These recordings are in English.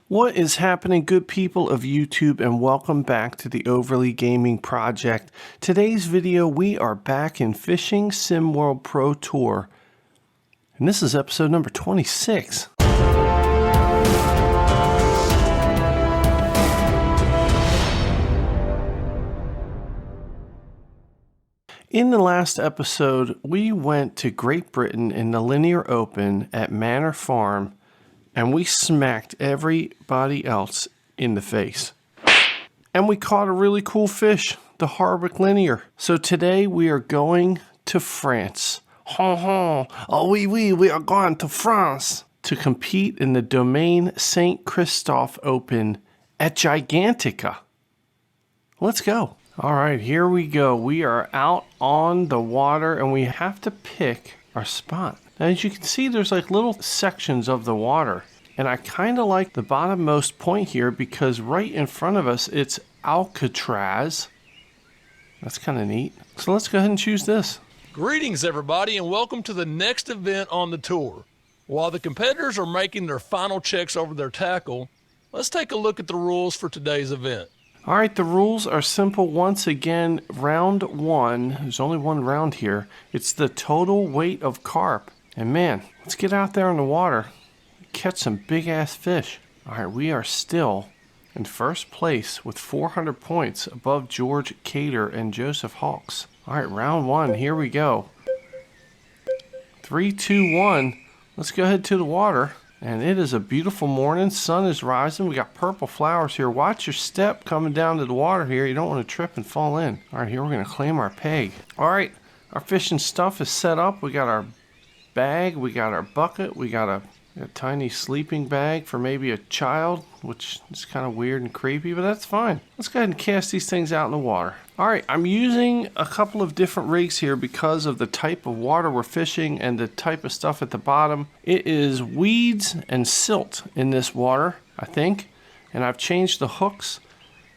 What is happening, good people of YouTube, and welcome back to the Overly Gaming Project. Today's video, we are back in Fishing Sim World Pro Tour, and this is episode number 26. In the last episode, we went to Great Britain in the Linear Open at Manor Farm, and we smacked everybody else in the face. And we caught a really cool fish, the Harwick Linear. So today we are going to France. Oh oui, we are going to France to compete in the Domaine Saint Christophe Open at Gigantica. Let's go. All right, here we go. We are out on the water and we have to pick our spot. Now, as you can see, there's like little sections of the water. And I kind of like the bottommost point here because right in front of us, it's Alcatraz. That's kind of neat. So let's go ahead and choose this. Greetings, everybody, and welcome to the next event on the tour. While the competitors are making their final checks over their tackle, let's take a look at the rules for today's event. All right, the rules are simple. Once again, round one, there's only one round here. It's the total weight of carp. And man, let's get out there in the water, catch some big ass fish. All right, we are still in first place with 400 points above George Cater and Joseph Hawks. All right, round one, here we go. 3, 2, 1. Let's go ahead to the water. And it is a beautiful morning. Sun is rising. We got purple flowers here. Watch your step coming down to the water here. You don't want to trip and fall in. All right, here we're going to claim our peg. All right, our fishing stuff is set up. We got our bag. We got our bucket. We got a tiny sleeping bag for maybe a child, which is kind of weird and creepy, but that's fine. Let's go ahead and cast these things out in the water. All right, I'm using a couple of different rigs here because of the type of water we're fishing and the type of stuff at the bottom. It is weeds and silt in this water, I think, and I've changed the hooks.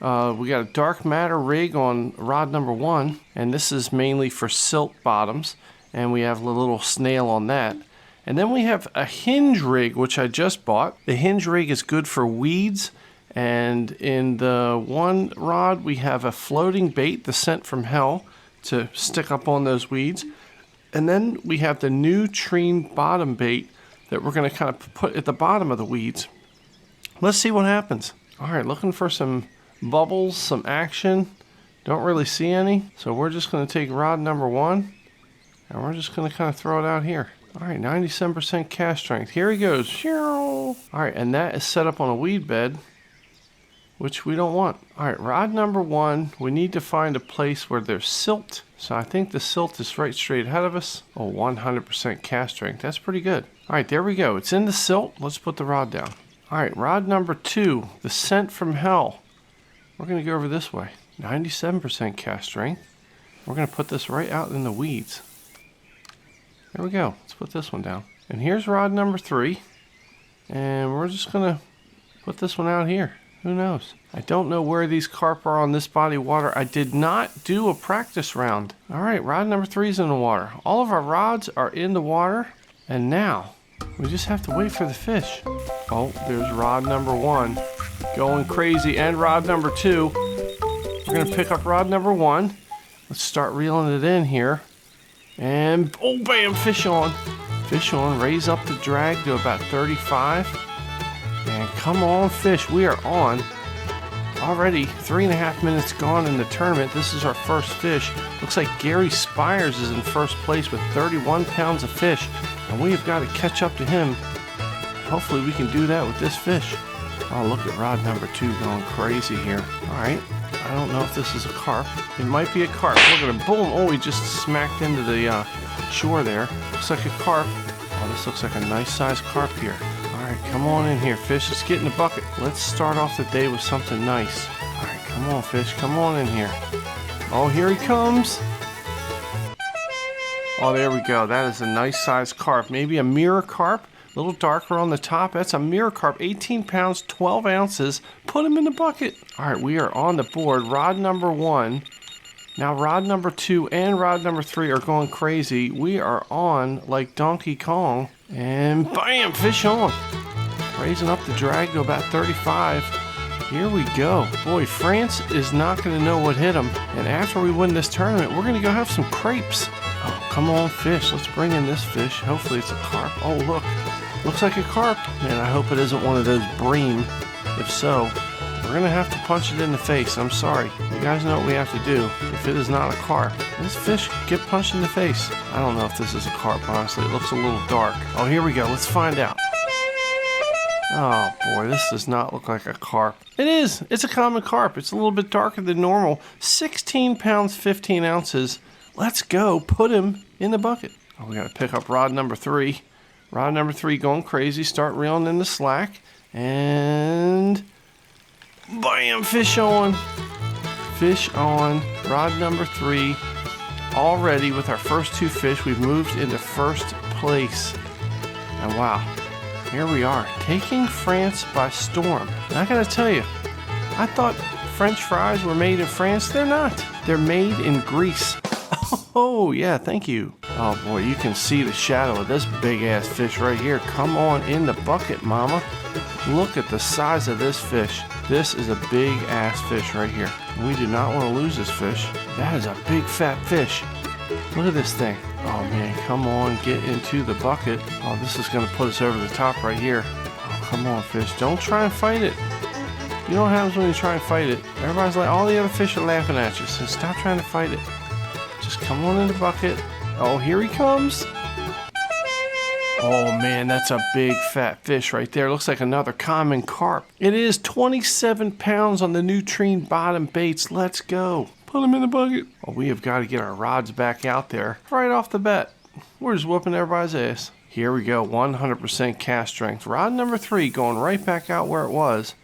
We got a dark matter rig on rod number 1, and this is mainly for silt bottoms, and we have a little snail on that. And then we have a hinge rig, which I just bought. The hinge rig is good for weeds. And in the one rod, we have a floating bait, the scent from hell, to stick up on those weeds. And then we have the nutrient bottom bait that we're going to kind of put at the bottom of the weeds. Let's see what happens. All right, looking for some bubbles, some action. Don't really see any. So we're just going to take rod number 1, and we're just going to kind of throw it out here. All right, 97% cast strength. Here he goes. All right, and that is set up on a weed bed, which we don't want. All right, rod number 1, we need to find a place where there's silt. So I think the silt is right straight ahead of us. Oh, 100% cast strength. That's pretty good. All right, there we go. It's in the silt. Let's put the rod down. All right, rod number 2, the scent from hell. We're going to go over this way. 97% cast strength. We're going to put this right out in the weeds. There we go. Let's put this one down. And here's rod number 3. And we're just going to put this one out here. Who knows? I don't know where these carp are on this body of water. I did not do a practice round. All right, rod number 3 is in the water. All of our rods are in the water. And now we just have to wait for the fish. Oh, there's rod number 1 going crazy. And rod number 2. We're going to pick up rod number 1. Let's start reeling it in here. And, oh, bam, fish on. Fish on. Raise up the drag to about 35. And come on, fish. We are on. Already 3.5 minutes gone in the tournament. This is our first fish. Looks like Gary Spires is in first place with 31 pounds of fish. And we have got to catch up to him. Hopefully we can do that with this fish. Oh, look at rod number 2 going crazy here. All right. I don't know if this is a carp. It might be a carp. We're going to boom. Oh, he just smacked into the shore there. Looks like a carp. Oh, this looks like a nice sized carp here. All right, come on in here, fish. Let's get in the bucket. Let's start off the day with something nice. All right, come on, fish. Come on in here. Oh, here he comes. Oh, there we go. That is a nice sized carp. Maybe a mirror carp. A little darker on the top. That's a mirror carp, 18 pounds, 12 ounces. Put him in the bucket. All right, we are on the board. Rod number 1. Now rod number 2 and rod number 3 are going crazy. We are on like Donkey Kong. And bam, fish on. raising up the drag to about 35. Here we go. Boy, France is not going to know what hit them. And after we win this tournament, we're going to go have some crepes. Oh, come on, fish. Let's bring in this fish. Hopefully it's a carp. Oh, look. Looks like a carp. Man, I hope it isn't one of those bream. If so, we're going to have to punch it in the face. I'm sorry. You guys know what we have to do. If it is not a carp, this fish get punched in the face. I don't know if this is a carp, honestly. It looks a little dark. Oh, here we go. Let's find out. Oh boy, this does not look like a carp. It is. It's a common carp. It's a little bit darker than normal. 16 pounds, 15 ounces. Let's go. Put him in the bucket. Oh, we got to pick up rod number 3. Rod number 3 going crazy. Start reeling in the slack. And bam, fish on. Fish on. Rod number 3. Already with our first 2 fish, we've moved into first place. And wow. Here we are, taking France by storm. And I gotta tell you, I thought French fries were made in France. They're not. They're made in Greece. Oh, yeah, thank you. Oh, boy, you can see the shadow of this big-ass fish right here. Come on in the bucket, mama. Look at the size of this fish. This is a big-ass fish right here. We do not want to lose this fish. That is a big, fat fish. Look at this thing. Oh man, come on, get into the bucket. Oh, this is going to put us over the top right here. Oh, come on, fish. Don't try and fight it. You know what happens when you try and fight it? Everybody's like, all the other fish are laughing at you, so stop trying to fight it. Just come on in the bucket. Oh, here he comes. Oh man, that's a big fat fish right there. Looks like another common carp. It is 27 pounds on the Nutrien bottom baits. Let's go. Put him in the bucket. Well, we have got to get our rods back out there right off the bat. We're just whooping everybody's ass. Here we go, 100% cast strength. Rod number 3 going right back out where it was.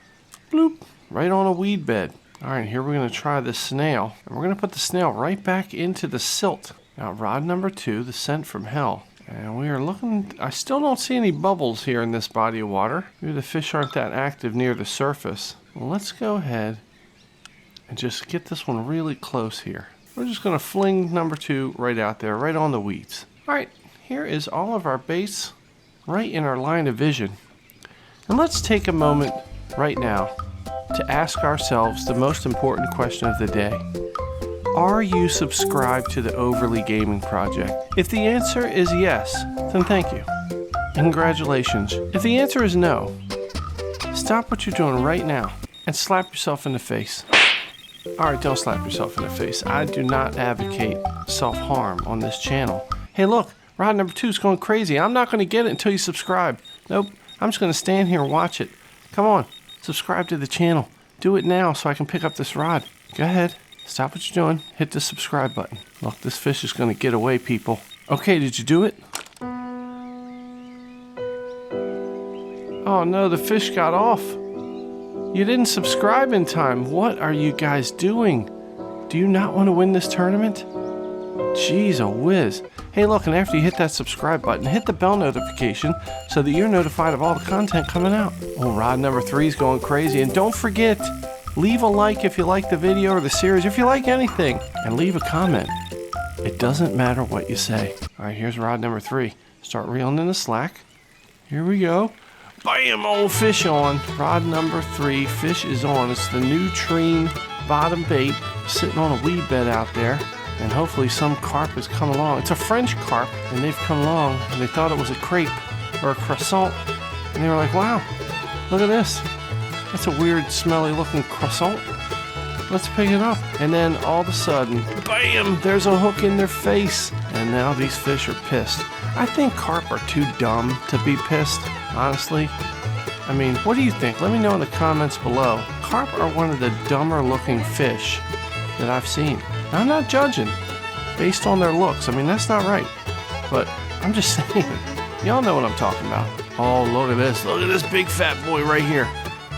Bloop, right on a weed bed. All right, here we're going to try this snail. And we're going to put the snail right back into the silt. Now, rod number 2, the scent from hell. And we are looking, I still don't see any bubbles here in this body of water. Maybe the fish aren't that active near the surface. Well, let's go ahead and just get this one really close here. We're just going to fling number 2 right out there, right on the weeds. All right, here is all of our baits right in our line of vision. And let's take a moment right now to ask ourselves the most important question of the day. Are you subscribed to the Overly Gaming Project? If the answer is yes, then thank you. Congratulations. If the answer is no, stop what you're doing right now and slap yourself in the face. Alright, don't slap yourself in the face. I do not advocate self-harm on this channel. Hey look, rod number 2 is going crazy. I'm not going to get it until you subscribe. Nope, I'm just going to stand here and watch it. Come on, subscribe to the channel. Do it now so I can pick up this rod. Go ahead, stop what you're doing. Hit the subscribe button. Look, this fish is going to get away, people. Okay, did you do it? Oh no, the fish got off. You didn't subscribe in time. What are you guys doing? Do you not want to win this tournament? Jeez, a whiz. Hey, look, and after you hit that subscribe button, hit the bell notification so that you're notified of all the content coming out. Oh, rod number 3 is going crazy. And don't forget, leave a like if you like the video or the series, if you like anything, and leave a comment. It doesn't matter what you say. All right, here's rod number 3. Start reeling in the slack. Here we go. Bam, old fish on. Rod number 3, fish is on. It's the Nutrien bottom bait sitting on a weed bed out there. And hopefully some carp has come along. It's a French carp, and they've come along, and they thought it was a crepe or a croissant. And they were like, wow, look at this. That's a weird, smelly looking croissant. Let's pick it up. And then all of a sudden, bam, there's a hook in their face. And now these fish are pissed. I think carp are too dumb to be pissed, honestly. I mean, what do you think? Let me know in the comments below. Carp are one of the dumber looking fish that I've seen. Now, I'm not judging based on their looks. I mean, that's not right. But I'm just saying, y'all know what I'm talking about. Oh, look at this. Look at this big fat boy right here.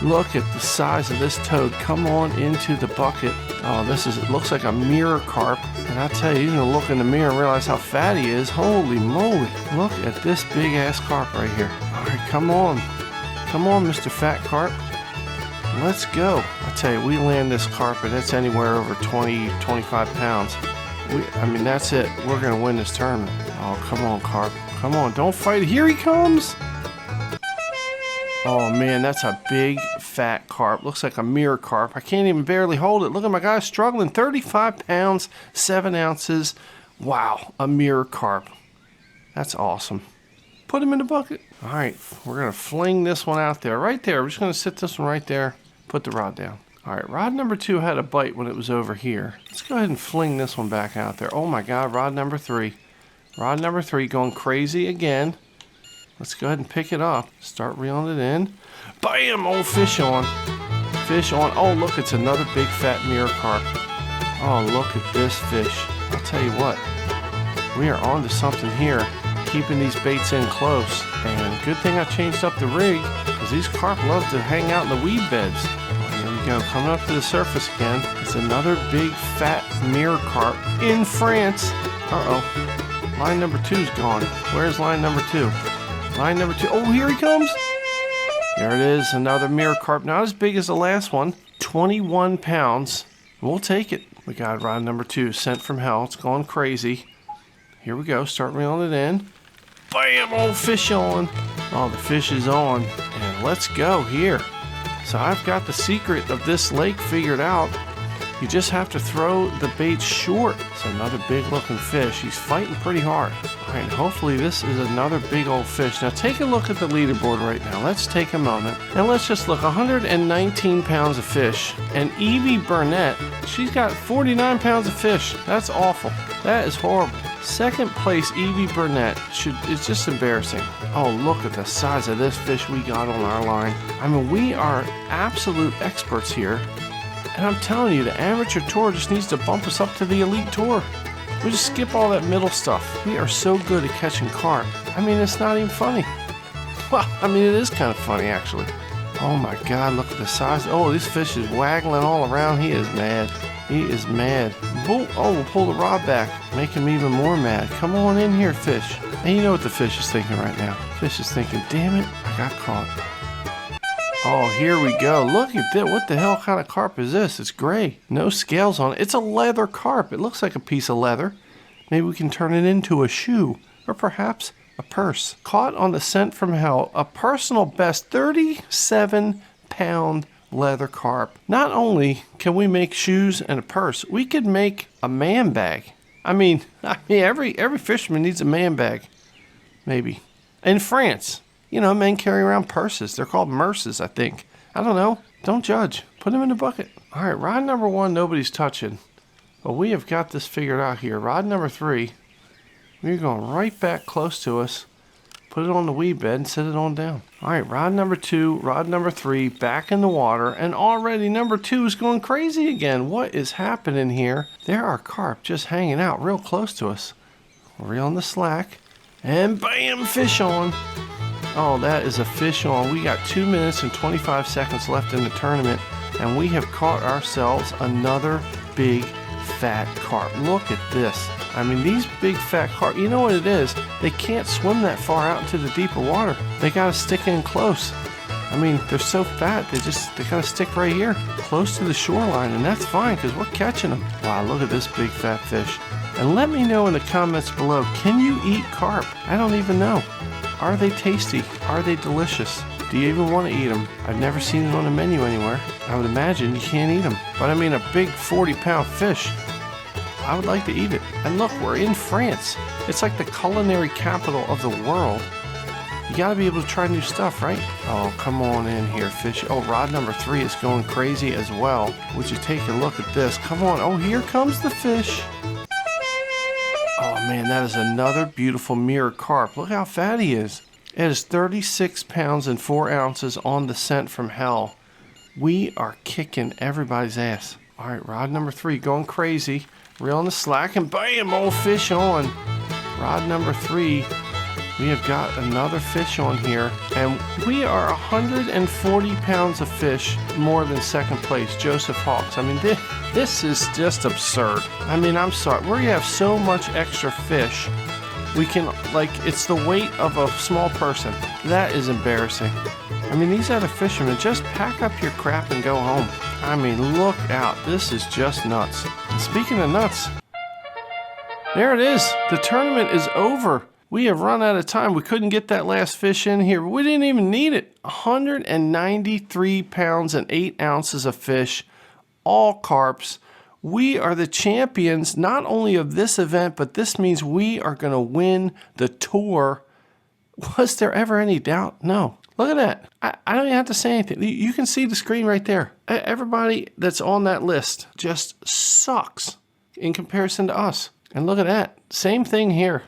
Look at the size of this toad. Come on into the bucket. Oh, it looks like a mirror carp. And I tell you, he's gonna look in the mirror and realize how fat he is. Holy moly. Look at this big ass carp right here. All right, come on. Come on, Mr. Fat Carp. Let's go. I tell you, we land this carp and it's anywhere over 20, 25 pounds. I mean, that's it. We're gonna win this tournament. Oh, come on, carp. Come on, don't fight. Here he comes. Oh man, that's a big fat carp. Looks like a mirror carp. I can't even barely hold it. Look at my guy struggling. 35 pounds, 7 ounces. Wow, a mirror carp. That's awesome. Put him in the bucket. All right, we're going to fling this one out there. Right there. We're just going to sit this one right there. Put the rod down. All right, rod number 2 had a bite when it was over here. Let's go ahead and fling this one back out there. Oh my God, rod number 3. Rod number 3 going crazy again. Let's go ahead and pick it up. Start reeling it in. Bam! Old fish on. Fish on. Oh, look, it's another big fat mirror carp. Oh, look at this fish. I'll tell you what. We are on to something here. Keeping these baits in close. And good thing I changed up the rig, because these carp love to hang out in the weed beds. Here we go. Coming up to the surface again. It's another big fat mirror carp in France. Uh-oh. Line number 2's gone. Where's line number 2? Line number 2. Oh, here he comes. There it is. Another mirror carp. Not as big as the last one. 21 pounds. We'll take it. We got rod number 2. Sent from hell. It's going crazy. Here we go. Start reeling it in. Bam! Old fish on. Oh, the fish is on. And let's go here. So I've got the secret of this lake figured out. You just have to throw the bait short. It's another big looking fish. He's fighting pretty hard. All right, hopefully this is another big old fish. Now take a look at the leaderboard right now. Let's take a moment and let's just look. 119 pounds of fish. And Evie Burnett, she's got 49 pounds of fish. That's awful. That is horrible. Second place, Evie Burnett. It's just embarrassing. Oh, look at the size of this fish we got on our line. I mean, we are absolute experts here. And I'm telling you, the amateur tour just needs to bump us up to the elite tour. We just skip all that middle stuff. We are so good at catching carp. I mean, it's not even funny. Well, I mean, it is kind of funny, actually. Oh my God, look at the size. Oh, this fish is waggling all around. He is mad. He is mad. Oh, we'll pull the rod back. Make him even more mad. Come on in here, fish. And you know what the fish is thinking right now. Fish is thinking, damn it, I got caught. Oh, here we go. Look at that. What the hell kind of carp is this? It's gray. No scales on it. It's a leather carp. It looks like a piece of leather. Maybe we can turn it into a shoe or perhaps a purse. Caught on the scent from hell. A personal best 37-pound leather carp. Not only can we make shoes and a purse, we could make a man bag. I mean every fisherman needs a man bag. Maybe. In France. You know, men carry around purses. They're called merces, I think. I don't know. Don't judge. Put them in the bucket. All right, rod number 1, nobody's touching. But we have got this figured out here. Rod number 3, we're going right back close to us. Put it on the weed bed and set it on down. All right, rod number 2, rod number 3, back in the water. And already number 2 is going crazy again. What is happening here? There are carp just hanging out real close to us. Reeling the slack. And bam, fish on. Oh, that is a fish on. We got 2 minutes and 25 seconds left in the tournament, and we have caught ourselves another big fat carp. Look at this. I mean, these big fat carp, you know what it is? They can't swim that far out into the deeper water. They got to stick in close. I mean, they're so fat, they got to stick right here, close to the shoreline, and that's fine because we're catching them. Wow, look at this big fat fish. And let me know in the comments below, can you eat carp? I don't even know. Are they tasty? Are they delicious? Do you even want to eat them? I've never seen it on the menu anywhere. I would imagine you can't eat them. But I mean, a big 40-pound fish, I would like to eat it. And look, we're in France. It's like the culinary capital of the world. You gotta be able to try new stuff, right? Oh, come on in here, fish. Oh, rod number 3 is going crazy as well. Would you take a look at this? Come on. Oh, here comes the fish. Oh man, that is another beautiful mirror carp. Look how fat he is. It is 36 pounds and 4 ounces on the scent from hell. We are kicking everybody's ass. All right, rod number 3 going crazy. Reeling the slack and bam, old fish on. Rod number 3, we have got another fish on here. And we are 140 pounds of fish more than second place, Joseph Hawks. I mean, this is just absurd. I mean, I'm sorry. We have so much extra fish. We can, like, it's the weight of a small person. That is embarrassing. I mean, these other fishermen, just pack up your crap and go home. I mean, look out. This is just nuts. And speaking of nuts, there it is. The tournament is over. We have run out of time. We couldn't get that last fish in here. We didn't even need it. 193 pounds and 8 ounces of fish, all carps. We are the champions, not only of this event, but this means we are going to win the tour. Was there ever any doubt? No. Look at that. I don't even have to say anything. You can see the screen right there. Everybody that's on that list just sucks in comparison to us. And look at that. Same thing here.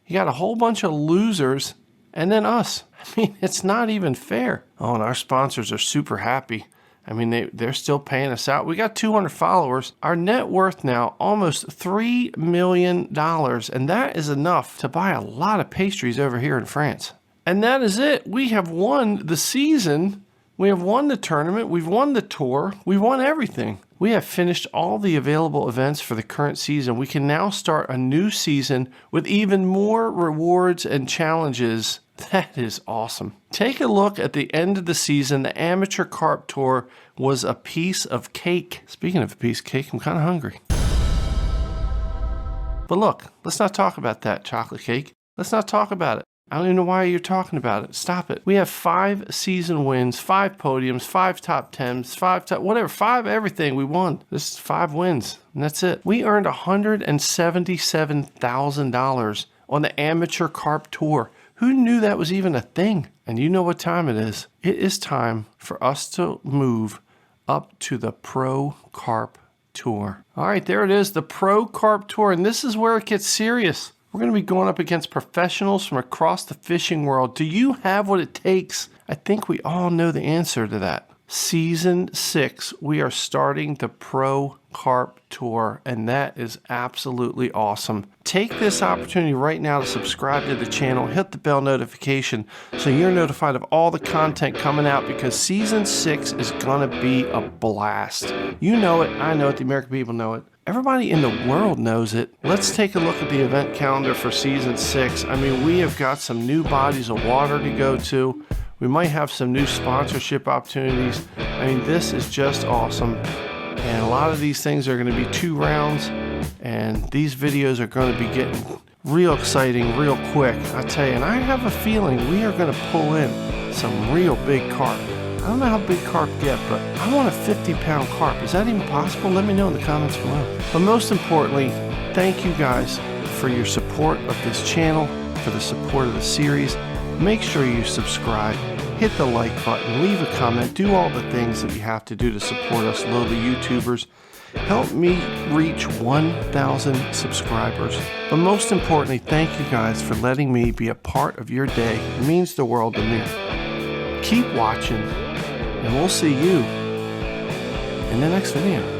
You got a whole bunch of losers and then us. I mean, it's not even fair. Oh, and our sponsors are super happy. I mean, they're still paying us out. We got 200 followers. Our net worth now, almost $3 million. And that is enough to buy a lot of pastries over here in France. And that is it. We have won the season. We have won the tournament. We've won the tour. We've won everything. We have finished all the available events for the current season. We can now start a new season with even more rewards and challenges. That is awesome. Take a look at the end of the season. The Amateur Carp Tour was a piece of cake. Speaking of a piece of cake, I'm kind of hungry. But look, let's not talk about that chocolate cake. Let's not talk about it. I don't even know why you're talking about it. Stop it. We have 5 season wins, 5 podiums, 5 top 10s, 5 top, whatever, 5 everything. We won. This is 5 wins, and that's it. We earned $177,000 on the Amateur Carp Tour. Who knew that was even a thing? And you know what time it is. It is time for us to move up to the Pro Carp Tour. All right, there it is, the Pro Carp Tour, and this is where it gets serious. We're going to be going up against professionals from across the fishing world. Do you have what it takes? I think we all know the answer to that. Season 6, we are starting the Pro Carp Tour, and that is absolutely awesome. Take this opportunity right now to subscribe to the channel, hit the bell notification so you're notified of all the content coming out, because Season 6 is going to be a blast. You know it, I know it, the American people know it. Everybody in the world knows it. Let's take a look at the event calendar for Season 6. I mean, we have got some new bodies of water to go to. We might have some new sponsorship opportunities. I mean, this is just awesome. And a lot of these things are going to be 2 rounds. And these videos are going to be getting real exciting real quick. I tell you, and I have a feeling we are going to pull in some real big carp. I don't know how big carp get, but I want a 50-pound carp. Is that even possible? Let me know in the comments below. But most importantly, thank you guys for your support of this channel, for the support of the series. Make sure you subscribe, hit the like button, leave a comment, do all the things that you have to do to support us lowly YouTubers. Help me reach 1,000 subscribers. But most importantly, thank you guys for letting me be a part of your day. It means the world to me. Keep watching, and we'll see you in the next video.